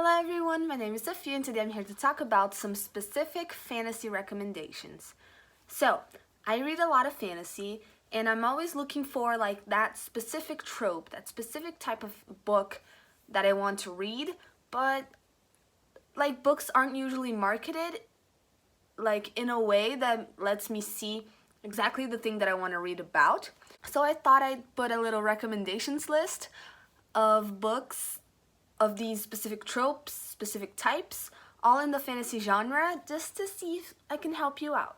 Hello everyone, my name is Sophia and today I'm here to talk about some specific fantasy recommendations. So, I read a lot of fantasy and I'm always looking for like that specific trope, that specific type of book that I want to read, but like books aren't usually marketed like in a way that lets me see exactly the thing that I want to read about. So I thought I'd put a little recommendations list of books of these specific tropes, specific types, all in the fantasy genre, just to see if I can help you out.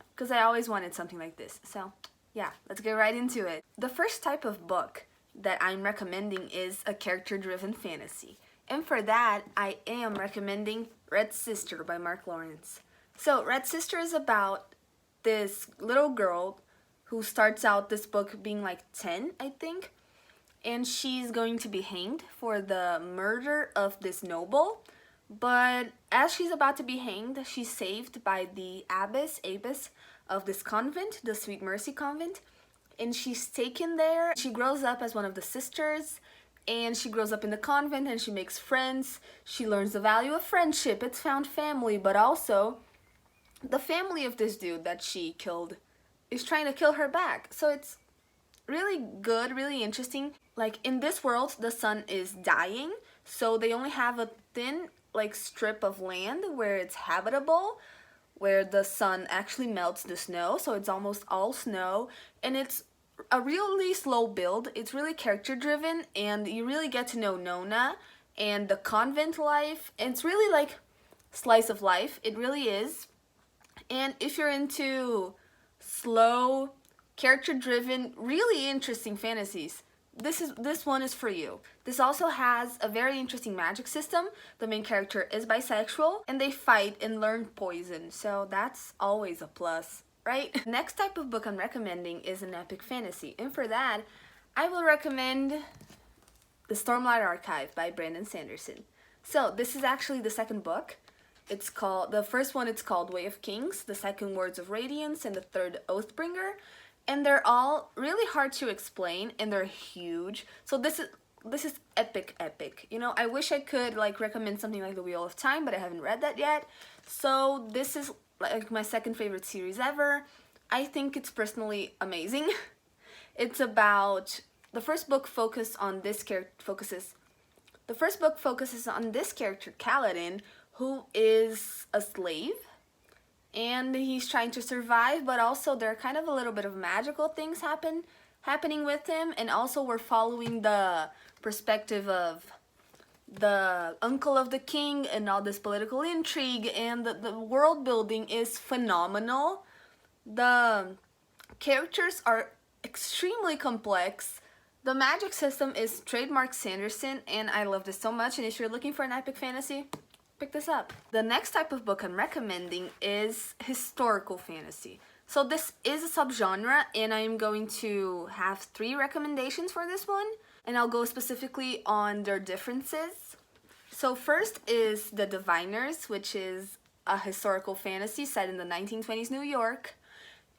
Because I always wanted something like this. So yeah, let's get right into it. The first type of book that I'm recommending is a character-driven fantasy. And for that, I am recommending Red Sister by Mark Lawrence. So Red Sister is about this little girl who starts out this book being like 10, I think, and she's going to be hanged for the murder of this noble. But as she's about to be hanged, she's saved by the abbess of this convent, the Sweet Mercy convent, and she's taken there. She grows up as one of the sisters, and she grows up in the convent and she makes friends. She learns the value of friendship. It's found family, but also the family of this dude that she killed is trying to kill her back. So it's really good, really interesting. Like in this world, the sun is dying, so they only have a thin like strip of land where it's habitable, where the sun actually melts the snow, so it's almost all snow, and it's a really slow build. It's really character driven, and you really get to know Nona and the convent life, and it's really like slice of life. It really is. And if you're into slow, character-driven, really interesting fantasies, this one is for you. This also has a very interesting magic system. The main character is bisexual and they fight and learn poison, so that's always a plus, right? Next type of book I'm recommending is an epic fantasy, and for that I will recommend The Stormlight Archive by Brandon Sanderson. So this is actually the second book. It's called, the first one it's called Way of Kings, the second Words of Radiance, and the third Oathbringer. And they're all really hard to explain, and they're huge. So this is epic. You know, I wish I could like recommend something like The Wheel of Time, but I haven't read that yet. So this is like my second favorite series ever. I think it's personally amazing. It's about, the first book focuses on this character, Kaladin, who is a slave. And he's trying to survive, but also there are kind of a little bit of magical things happening with him, and also we're following the perspective of the uncle of the king and all this political intrigue, and the world building is phenomenal. The characters are extremely complex. The magic system is trademark Sanderson, and I love this so much, and if you're looking for an epic fantasy, pick this up. The next type of book I'm recommending is historical fantasy. So this is a subgenre, and I'm going to have 3 recommendations for this one, and I'll go specifically on their differences. So first is The Diviners, which is a historical fantasy set in the 1920s New York,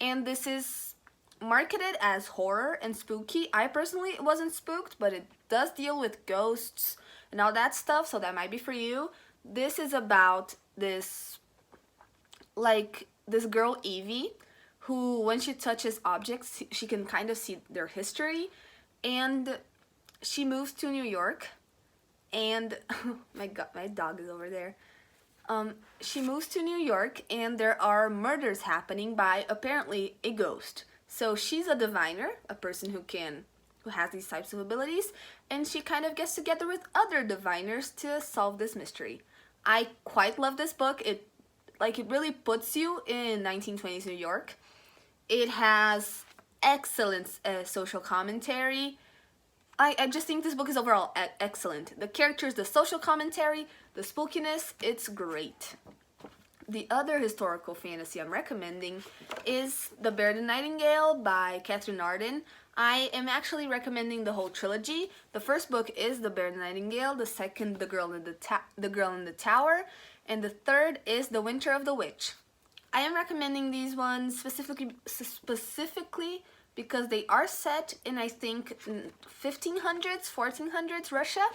and this is marketed as horror and spooky. I personally wasn't spooked, but it does deal with ghosts and all that stuff, so that might be for you. This is about this girl Evie, who when she touches objects she can kind of see their history, and she moves to New York, and my dog is over there. She moves to New York and there are murders happening by apparently a ghost. So she's a diviner, a person who has these types of abilities, and she kind of gets together with other diviners to solve this mystery. I quite love this book. It really puts you in 1920s New York. It has excellent social commentary. I just think this book is overall excellent. The characters, the social commentary, the spookiness, it's great. The other historical fantasy I'm recommending is The Bear and the Nightingale by Katherine Arden. I am actually recommending the whole trilogy. The first book is The Bear and the Nightingale, the second The Girl in the Tower, and the third is The Winter of the Witch. I am recommending these ones specifically because they are set in, I think, 1500s, 1400s Russia,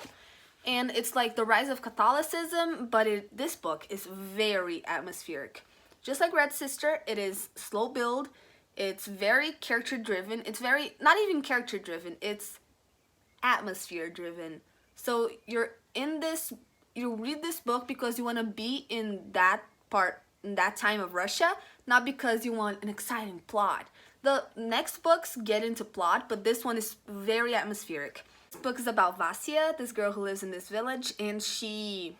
and it's like the rise of Catholicism, but this book is very atmospheric. Just like Red Sister, it is slow build, it's very character driven, it's very, not even character driven, it's atmosphere driven. So you're in this, you read this book because you want to be in that part, in that time of Russia, not because you want an exciting plot. The next books get into plot, but this one is very atmospheric. This book is about Vasya, this girl who lives in this village, and she's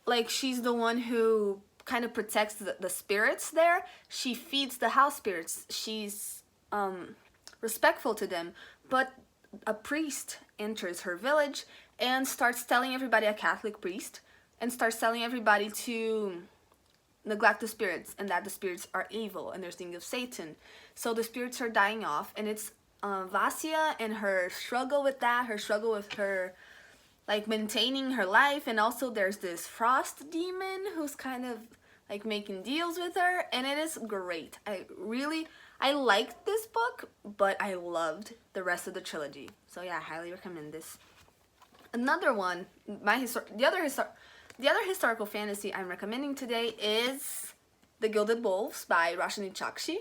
the one who kind of protects the spirits there. She feeds the house spirits. She's respectful to them, but a priest enters her village and starts telling everybody, a Catholic priest, and starts telling everybody to neglect the spirits and that the spirits are evil and they're things of Satan. So the spirits are dying off, and it's Vasya and her struggle with that, her struggle with her like maintaining her life, and also there's this frost demon who's kind of like making deals with her, and it is great. I liked this book, but I loved the rest of the trilogy. So yeah, I highly recommend this. Another one, the other historical fantasy I'm recommending today is The Gilded Wolves by Roshani Chokshi.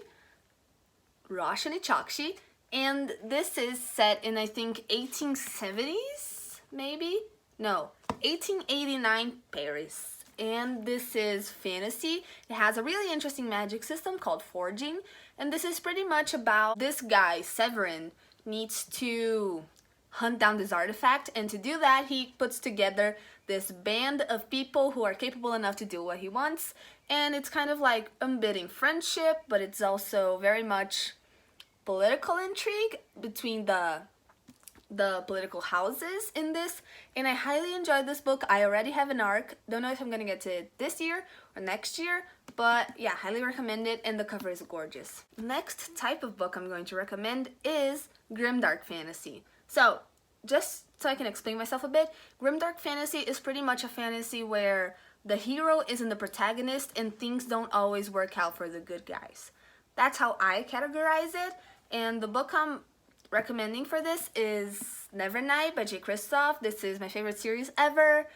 And this is set in, I think, 1870s, maybe? No, 1889 Paris. And this is fantasy. It has a really interesting magic system called forging. And this is pretty much about this guy, Severin, needs to hunt down this artifact. And to do that, he puts together this band of people who are capable enough to do what he wants. And it's kind of like unbidden friendship, but it's also very much political intrigue between the political houses in this, and I highly enjoyed this book. I already have an arc. Don't know if I'm gonna get to it this year or next year, but yeah, highly recommend it, and the cover is gorgeous. Next type of book I'm going to recommend is grimdark fantasy. So just so I can explain myself a bit, grimdark fantasy is pretty much a fantasy where the hero isn't the protagonist and things don't always work out for the good guys. That's how I categorize it. And the book I'm recommending for this is Nevernight by Kristoff. This is my favorite series ever.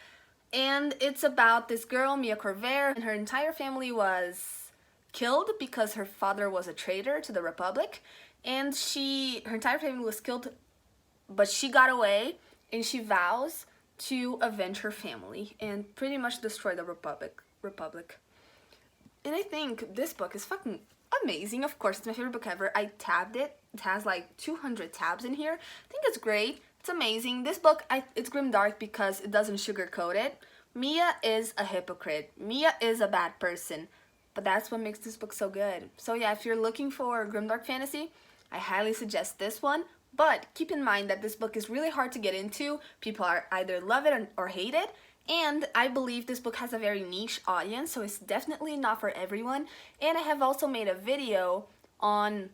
And it's about this girl, Mia Corvair, and her entire family was killed because her father was a traitor to the Republic. And her entire family was killed, but she got away, and she vows to avenge her family and pretty much destroy the Republic. And I think this book is fucking amazing. Of course, it's my favorite book ever. I tabbed it. It has like 200 tabs in here. I think it's great. It's amazing. This book, it's grimdark because it doesn't sugarcoat it. Mia is a hypocrite. Mia is a bad person. But that's what makes this book so good. So yeah, if you're looking for grimdark fantasy, I highly suggest this one. But keep in mind that this book is really hard to get into. People either love it or hate it. And I believe this book has a very niche audience, so it's definitely not for everyone. And I have also made a video on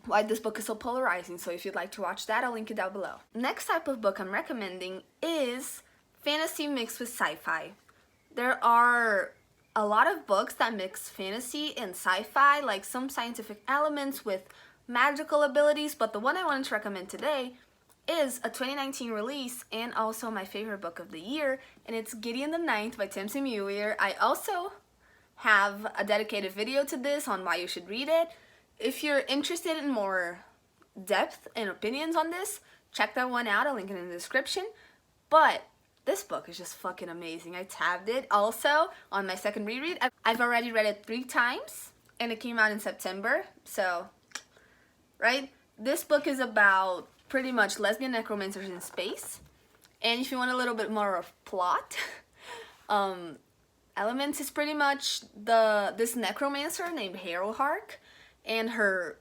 why this book is so polarizing, so if you'd like to watch that, I'll link it down below. Next type of book I'm recommending is fantasy mixed with sci-fi. There are a lot of books that mix fantasy and sci-fi, like some scientific elements with magical abilities, but the one I wanted to recommend today is a 2019 release and also my favorite book of the year, and it's Gideon the Ninth by Tamsyn Muir. I also have a dedicated video to this on why you should read it. If you're interested in more depth and opinions on this, check that one out. I'll link it in the description. But this book is just fucking amazing. I tabbed it also on my second reread. I've already read it 3 times, and it came out in September, so, right? This book is about pretty much lesbian necromancers in space, and if you want a little bit more of plot elements, it's pretty much this necromancer named Harrowhark and her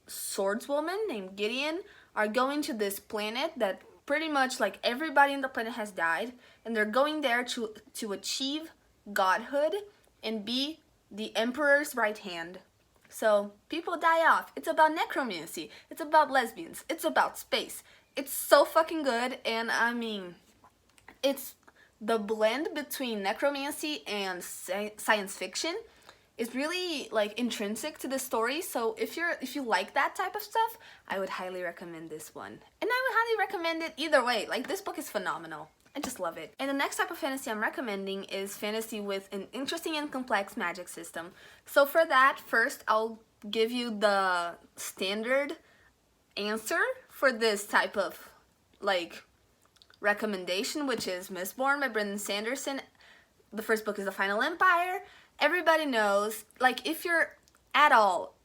swordswoman named Gideon are going to this planet that pretty much like everybody in the planet has died, and they're going there to achieve godhood and be the emperor's right hand. So people die off. It's about necromancy. It's about lesbians. It's about space. It's so fucking good, and I mean, it's the blend between necromancy and science fiction is really like intrinsic to the story. So if you like that type of stuff, I would highly recommend this one. And I would highly recommend it either way. Like, this book is phenomenal. I just love it. And the next type of fantasy I'm recommending is fantasy with an interesting and complex magic system. So for that, first I'll give you the standard answer for this type of like recommendation, which is Mistborn by Brandon Sanderson. The first book is The Final Empire. Everybody knows, like, if you're at all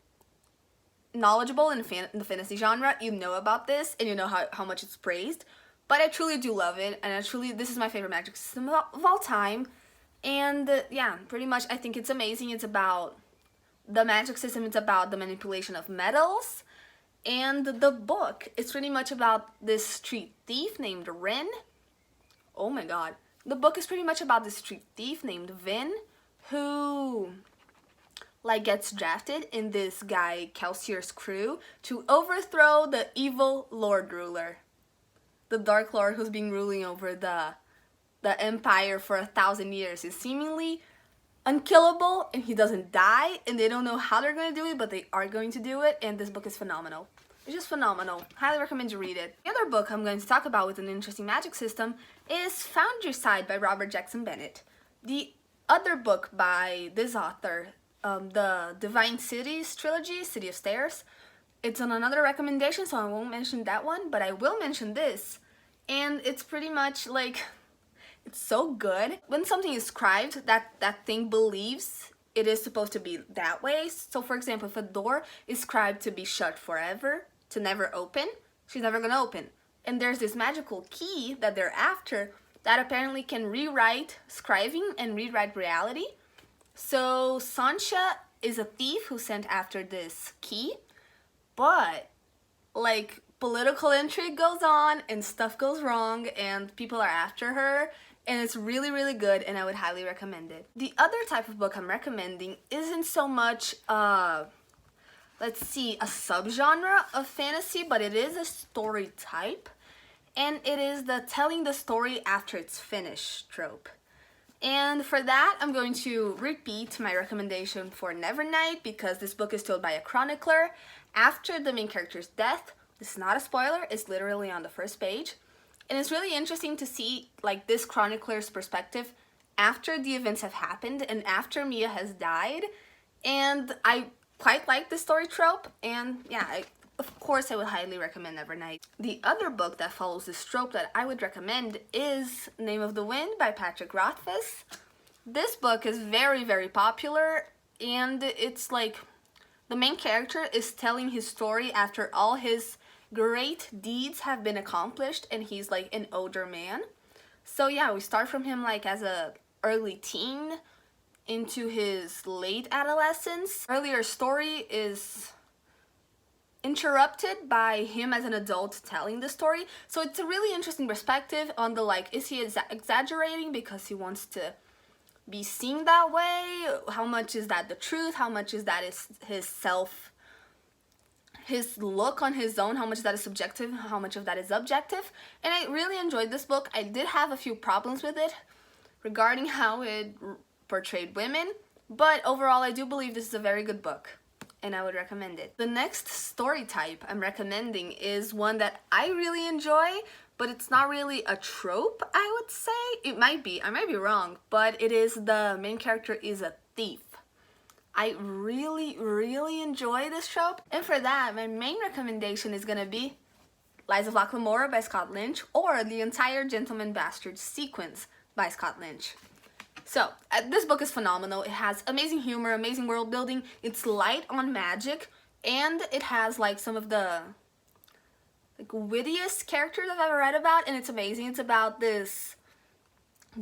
knowledgeable in the fantasy genre, you know about this and you know how much it's praised. But I truly do love it, and this is my favorite magic system of all time. And yeah, pretty much I think it's amazing. It's about the magic system, it's about the manipulation of metals. And the book is pretty much about this street thief named Ren. Oh my god. The book is pretty much about this street thief named Vin, who like gets drafted in this guy Kelsier's crew to overthrow the evil Lord Ruler, the Dark Lord who's been ruling over the empire for 1,000 years. Is seemingly unkillable, and he doesn't die, and they don't know how they're going to do it, but they are going to do it. And this book is phenomenal. It's just phenomenal. Highly recommend you read it. The other book I'm going to talk about with an interesting magic system is Foundryside by Robert Jackson Bennett. The other book by this author, the Divine Cities trilogy, City of Stairs, it's on another recommendation, so I won't mention that one, but I will mention this. And it's pretty much like, it's so good. When something is scribed, that thing believes it is supposed to be that way. So for example, if a door is scribed to be shut forever, to never open, she's never gonna open. And there's this magical key that they're after that apparently can rewrite scribing and rewrite reality. So Sancha is a thief who sent after this key, but like political intrigue goes on and stuff goes wrong and people are after her, and it's really, really good, and I would highly recommend it. The other type of book I'm recommending isn't so much let's see, a subgenre of fantasy, but it is a story type, and it is the telling the story after it's finished trope. And for that, I'm going to repeat my recommendation for Nevernight, because this book is told by a chronicler after the main character's death. This is not a spoiler, it's literally on the first page. And it's really interesting to see like this chronicler's perspective after the events have happened and after Mia has died. And I quite like the story trope, and yeah, of course I would highly recommend Nevernight. The other book that follows this trope that I would recommend is Name of the Wind by Patrick Rothfuss. This book is very, very popular, and it's like the main character is telling his story after all his great deeds have been accomplished, and he's like an older man. So yeah, we start from him like as a early teen into his late adolescence. Earlier story is interrupted by him as an adult telling the story. So it's a really interesting perspective on the like, is he exaggerating because he wants to be seen that way? How much is that the truth? How much is that his look on his own? How much of that is subjective? How much of that is objective? And I really enjoyed this book. I did have a few problems with it regarding how it portrayed women, but overall I do believe this is a very good book, and I would recommend it. The next story type I'm recommending is one that I really enjoy, but it's not really a trope, I would say. It might be, I might be wrong, but it is the main character is a thief. I really, really enjoy this trope, and for that, my main recommendation is gonna be Lies of Lamora by Scott Lynch, or the entire Gentleman Bastard sequence by Scott Lynch. So, this book is phenomenal. It has amazing humor, amazing world building, it's light on magic, and it has like some of the like wittiest characters I've ever read about, and it's amazing. It's about this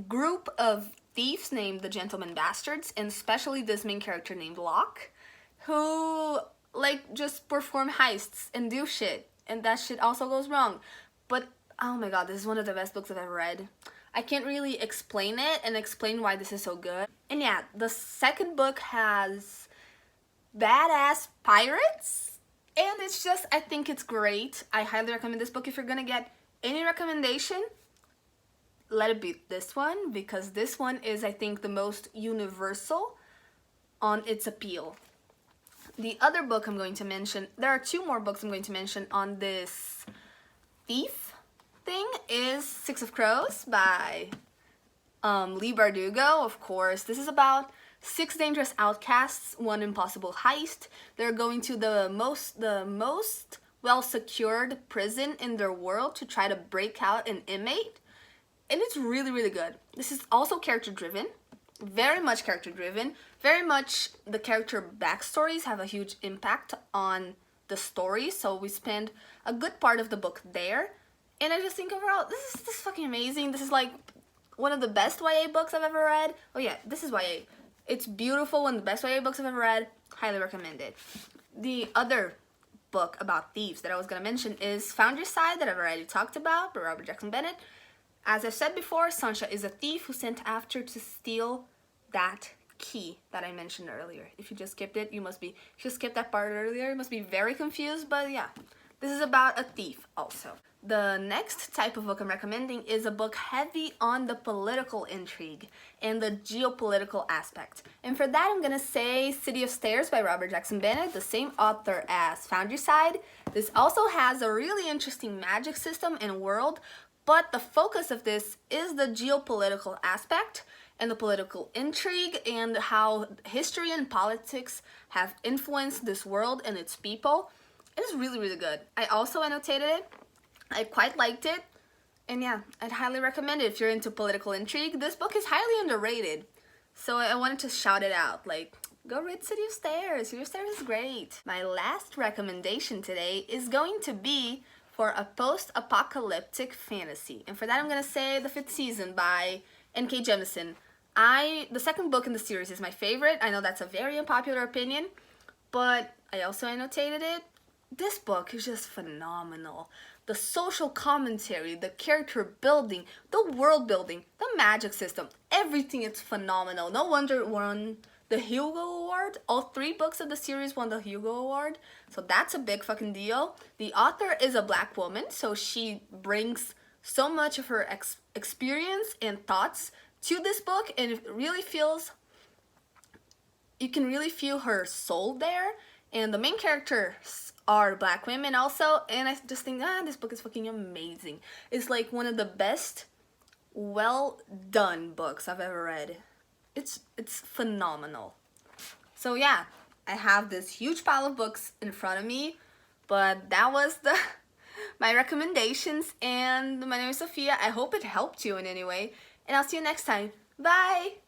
group of thieves named the Gentleman Bastards, and especially this main character named Locke, who like just perform heists and do shit, and that shit also goes wrong. But oh my god, this is one of the best books I've ever read. I can't really explain it and explain why this is so good. And yeah, the second book has badass pirates, and it's just, I think it's great. I highly recommend this book. If you're gonna get any recommendation, let it be this one, because this one is, I think, the most universal on its appeal. The other book I'm going to mention, there are two more books I'm going to mention on this thief thing, is Six of Crows by Leigh Bardugo, of course. This is about 6 dangerous outcasts, one impossible heist. They're going to the most well-secured prison in their world to try to break out an inmate. And it's really, really good. This is also character-driven. Very much character-driven. Very much the character backstories have a huge impact on the story. So we spend a good part of the book there. And I just think overall, this is fucking amazing. This is like one of the best YA books I've ever read. Oh yeah, this is YA. It's beautiful, one of the best YA books I've ever read. Highly recommend it. The other book about thieves that I was going to mention is Foundryside, that I've already talked about, by Robert Jackson Bennett. As I've said before, Sancha is a thief who's sent after to steal that key that I mentioned earlier. If you just skipped it, if you just skipped that part earlier, you must be very confused, but yeah. This is about a thief also. The next type of book I'm recommending is a book heavy on the political intrigue and the geopolitical aspect. And for that, I'm gonna say City of Stairs by Robert Jackson Bennett, the same author as Foundryside. This also has a really interesting magic system and world, but the focus of this is the geopolitical aspect and the political intrigue and how history and politics have influenced this world and its people. It is really, really good. I also annotated it. I quite liked it. And yeah, I'd highly recommend it if you're into political intrigue. This book is highly underrated. So I wanted to shout it out. Like, go read City of Stairs. City of Stairs is great. My last recommendation today is going to be for a post-apocalyptic fantasy. And for that, I'm going to say The Fifth Season by N.K. Jemisin. The second book in the series is my favorite. I know that's a very unpopular opinion, but I also annotated it. This book is just phenomenal. The social commentary, the character building, the world building, the magic system, everything is phenomenal. No wonder it won the Hugo Award. All 3 books of the series won the Hugo Award. So that's a big fucking deal. The author is a black woman, so she brings so much of her experience and thoughts to this book, and it really feels, you can really feel her soul there. And the main characters are black women also, and I just think, this book is fucking amazing. It's like one of the best, well done books I've ever read. It's phenomenal. So yeah, I have this huge pile of books in front of me, but that was my recommendations, and my name is Sophia. I hope it helped you in any way, and I'll see you next time. Bye!